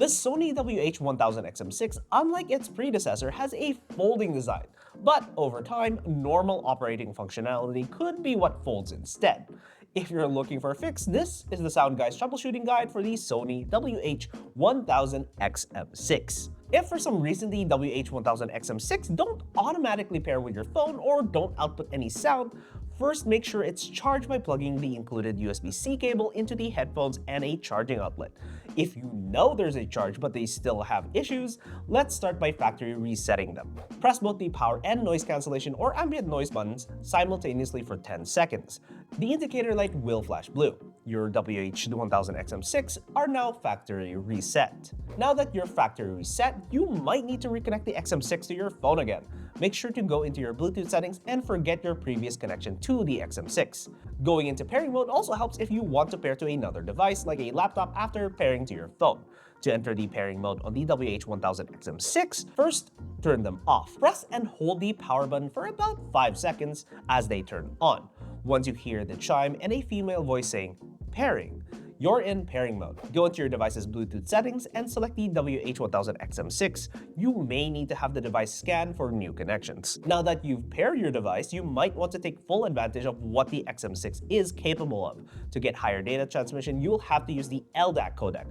The Sony WH-1000XM6, unlike its predecessor, has a folding design, but over time, normal operating functionality could be what folds instead. If you're looking for a fix, this is the SoundGuys troubleshooting guide for the Sony WH-1000XM6. If for some reason the WH-1000XM6 don't automatically pair with your phone or don't output any sound, first make sure it's charged by plugging the included USB-C cable into the headphones and a charging outlet. If you know there's a charge but they still have issues, let's start by factory resetting them. Press both the power and noise cancellation or ambient noise buttons simultaneously for 10 seconds. The indicator light will flash blue. Your WH-1000XM6 are now factory reset. Now that you're factory reset, you might need to reconnect the XM6 to your phone again. Make sure to go into your Bluetooth settings and forget your previous connection to the XM6. Going into pairing mode also helps if you want to pair to another device like a laptop after pairing to your phone. To enter the pairing mode on the WH-1000XM6, first turn them off. Press and hold the power button for about 5 seconds as they turn on. Once you hear the chime and a female voice saying, "Pairing," you're in pairing mode. Go into your device's Bluetooth settings and select the WH-1000XM6. You may need to have the device scanned for new connections. Now that you've paired your device, you might want to take full advantage of what the XM6 is capable of. To get higher data transmission, you'll have to use the LDAC codec.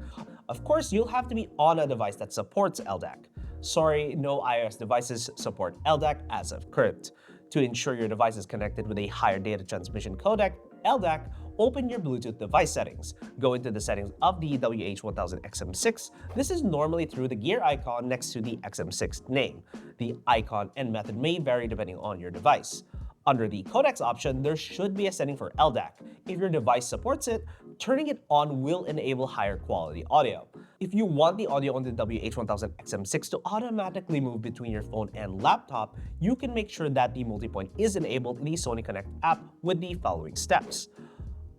Of course, you'll have to be on a device that supports LDAC. Sorry, no iOS devices support LDAC as of current. To ensure your device is connected with a higher data transmission codec, LDAC, open your Bluetooth device settings. Go into the settings of the WH-1000XM6. This is normally through the gear icon next to the XM6 name. The icon and method may vary depending on your device. Under the codecs option, there should be a setting for LDAC. If your device supports it, turning it on will enable higher quality audio. If you want the audio on the WH-1000XM6 to automatically move between your phone and laptop, you can make sure that the multipoint is enabled in the Sony Connect app with the following steps.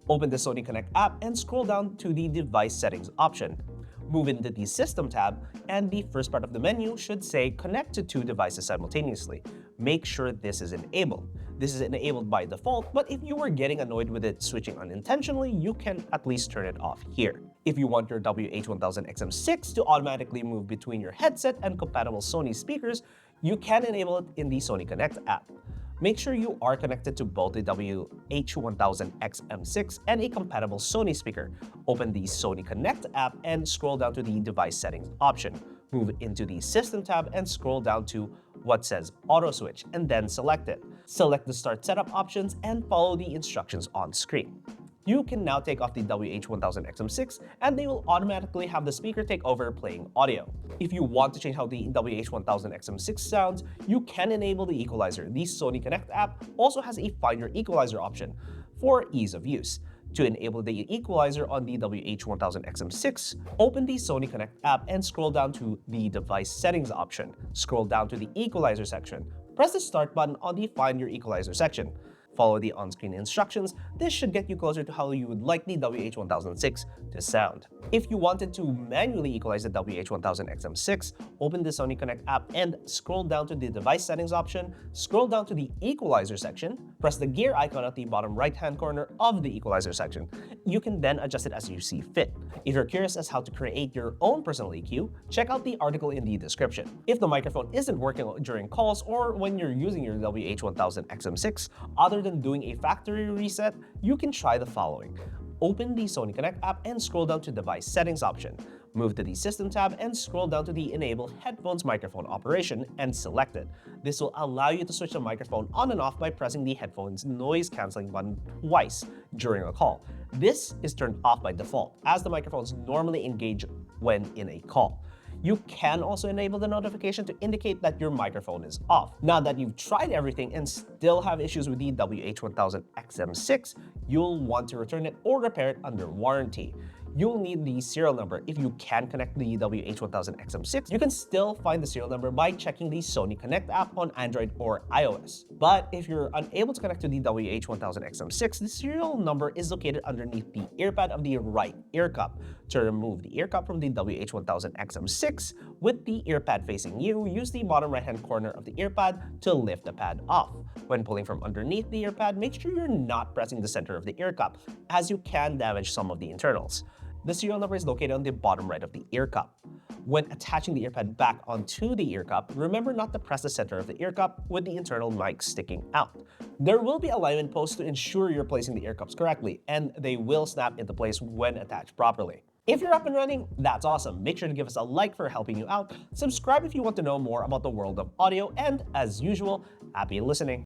Open the Sony Connect app and scroll down to the device settings option. Move into the System tab, and the first part of the menu should say Connect to 2 devices simultaneously. Make sure this is enabled. This is enabled by default, but if you were getting annoyed with it switching unintentionally, you can at least turn it off here. If you want your WH-1000XM6 to automatically move between your headset and compatible Sony speakers, you can enable it in the Sony Connect app. Make sure you are connected to both the WH-1000XM6 and a compatible Sony speaker. Open the Sony Connect app and scroll down to the device settings option. Move into the System tab and scroll down to what says Auto Switch and then select it. Select the Start Setup options and follow the instructions on screen. You can now take off the WH-1000XM6 and they will automatically have the speaker take over playing audio. If you want to change how the WH-1000XM6 sounds, you can enable the Equalizer. The Sony Connect app also has a Find Your Equalizer option for ease of use. To enable the Equalizer on the WH-1000XM6, open the Sony Connect app and scroll down to the Device Settings option. Scroll down to the Equalizer section. Press the Start button on the Find Your Equalizer section. Follow the on-screen instructions. This should get you closer to how you would like the WH-1006 to sound. If you wanted to manually equalize the WH-1000XM6, open the Sony Connect app and scroll down to the Device Settings option, scroll down to the Equalizer section, press the gear icon at the bottom right-hand corner of the Equalizer section. You can then adjust it as you see fit. If you're curious as how to create your own personal EQ, check out the article in the description. If the microphone isn't working during calls or when you're using your WH-1000XM6, other than doing a factory reset, you can try the following. Open the Sony Connect app and scroll down to Device Settings option. Move to the System tab and scroll down to the Enable Headphones Microphone Operation and select it. This will allow you to switch the microphone on and off by pressing the headphone's noise cancelling button twice during a call. This is turned off by default, as the microphones normally engage when in a call. You can also enable the notification to indicate that your microphone is off. Now that you've tried everything and still have issues with the WH-1000XM6, you'll want to return it or repair it under warranty. You'll need the serial number. If you can connect the WH-1000XM6, you can still find the serial number by checking the Sony Connect app on Android or iOS. But if you're unable to connect to the WH-1000XM6, the serial number is located underneath the earpad of the right ear cup. To remove the ear cup from the WH-1000XM6 with the earpad facing you, use the bottom right-hand corner of the earpad to lift the pad off. When pulling from underneath the earpad, make sure you're not pressing the center of the ear cup, as you can damage some of the internals. The serial number is located on the bottom right of the ear cup. When attaching the earpad back onto the ear cup, remember not to press the center of the ear cup with the internal mic sticking out. There will be alignment posts to ensure you're placing the ear cups correctly, and they will snap into place when attached properly. If you're up and running, that's awesome. Make sure to give us a like for helping you out, subscribe if you want to know more about the world of audio, and as usual, happy listening.